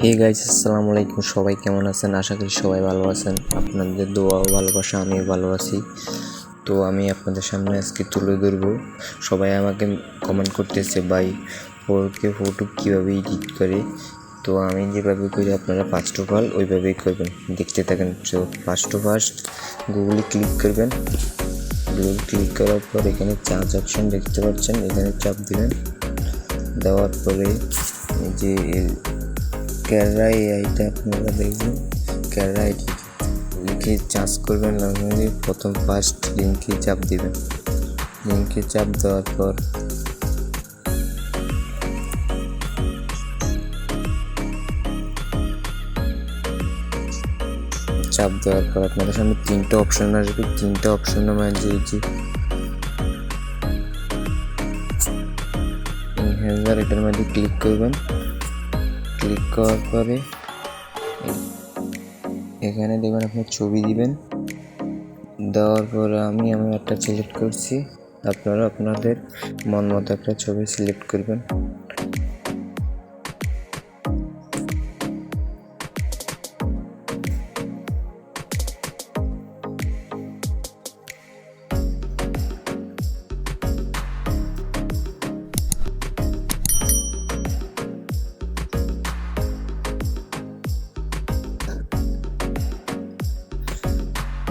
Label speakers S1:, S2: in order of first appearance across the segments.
S1: Hey guys, আসসালামু আলাইকুম। সবাই কেমন আছেন? আশা করি সবাই ভালো আছেন। আপনাদের দোয়া ও ভালোবাসা আমিও ভালো আছি। তো আমি আপনাদের সামনে আজকে তুলে ধরবো। সবাই আমাকে কমেন্ট করতেছে, ভাই 4K ফটো কীভাবে এডিট করে। তো আমি যেভাবে করি আপনারা ফার্স্ট অফ অল ওইভাবেই করবেন, দেখতে থাকেন। তো ফার্স্ট গুগলে ক্লিক করবেন। গুগল ক্লিক করার পর এখানে চার্জ অপশন দেখতে পাচ্ছেন, এখানে চাপ দিবেন। দেওয়ার পরে যে ক্যারা এআইটা আপনারা দেখবেন, ক্যারা আইটি লিখে চার্জ করবেন। আপনি প্রথম ফার্স্ট লিঙ্কে চাপ দিবেন। লিঙ্কে চাপ দেওয়ার পর আপনাদের সামনে তিনটা অপশন আসবে। তিনটা অপশনের মাঝে যে এনহ্যান্সার, এটার মধ্যে ক্লিক করবেন। ক্লিক করার পরে এখানে দেখবেন আপনার ছবি দিবেন। দেওয়ার পরে আমি একটা সিলেক্ট করছি, আপনারা আপনাদের মন মতো একটা ছবি সিলেক্ট করবেন।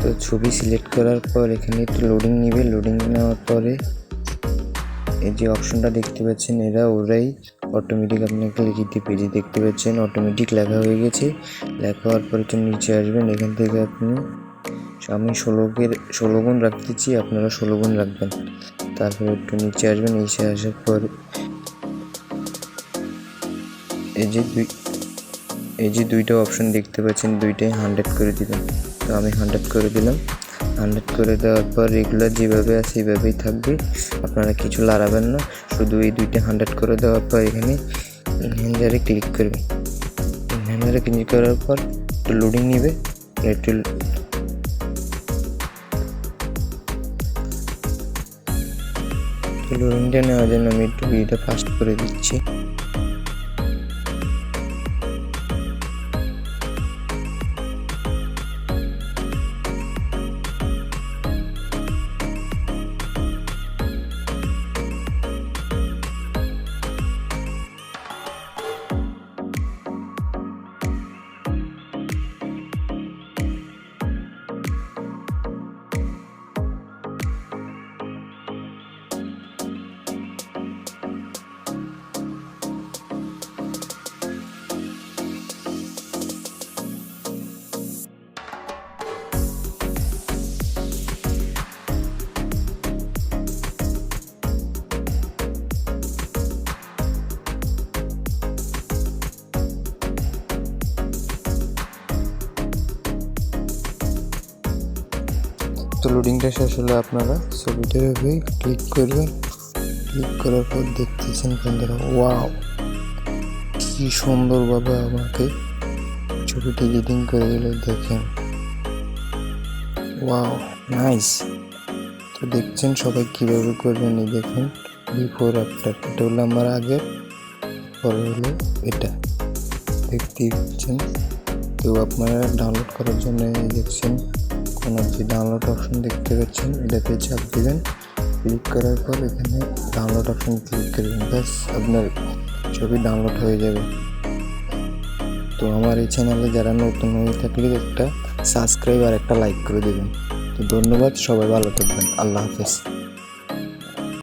S1: তো ছবি সিলেক্ট করার পর এখানে একটু লোডিং নেবে। লোডিং নেওয়ার পরে এই যে অপশনটা দেখতে পাচ্ছেন, ওরাই অটোমেটিক আপনাকে লিখে পেজে দেখতে পাচ্ছেন অটোমেটিক লেখা হয়ে গেছে। লেখা হওয়ার পর একটু নিচে আসবেন। এখান থেকে আমি 16 গুণ রাখতেছি, আপনারা 16 গুণ রাখবেন। তারপর একটু নিচে আসবেন। নিচে আসার পর এই যে দুইটা অপশন দেখতে পাচ্ছেন, দুইটাই 100 করে দিবেন। তো আমি 100 করে দিলাম। 100 করে দেওয়ার পর রেগুলার যেভাবে আছে এইভাবেই থাকবে, আপনারা কিছু লড়াবেন না। শুধু এই দুইটা 100 করে দেওয়ার পর এখানে এনহ্যান্সারে ক্লিক করবেন। এনহ্যান্সারে ক্লিক করার পর একটু লোডিং নেবে। একটু লোডিংটা নেওয়ার জন্য আমি একটু ভিডিওটা ফাস্ট করে দিচ্ছি। তো লোডিংটা শেষ হলে আপনারা ছবিটার উপরে ক্লিক করবেন। ক্লিক করার পর দেখতেছেন বন্ধুরা, ওয়াও কি সুন্দরভাবে আমাকে ছবিটি এডিটিং করে দিল, দেখেন। Wow, nice. তো দেখছেন সবাই কিভাবে করবেন। এই দেখুন বিফোর আফটার, এটা হলো আমার আগের, পরে হলো এটা, দেখতেই পাচ্ছেন। তো আপনারা ডাউনলোড করার জন্য দেখছেন কোনো যে ডাউনলোড অপশন দেখতে পাচ্ছেন, এটাতে চাপ দিবেন। ক্লিক করার পর এখানে ডাউনলোড অপশন ক্লিক করবেন, ব্যাস আপনার ছবি ডাউনলোড হয়ে যাবে। তো আমার এই চ্যানেলে যারা নতুন হয়ে থাকলে একটা সাবস্ক্রাইব আর একটা লাইক করে দেবেন। তো ধন্যবাদ, সবাই ভালো থাকবেন। আল্লাহ হাফেজ।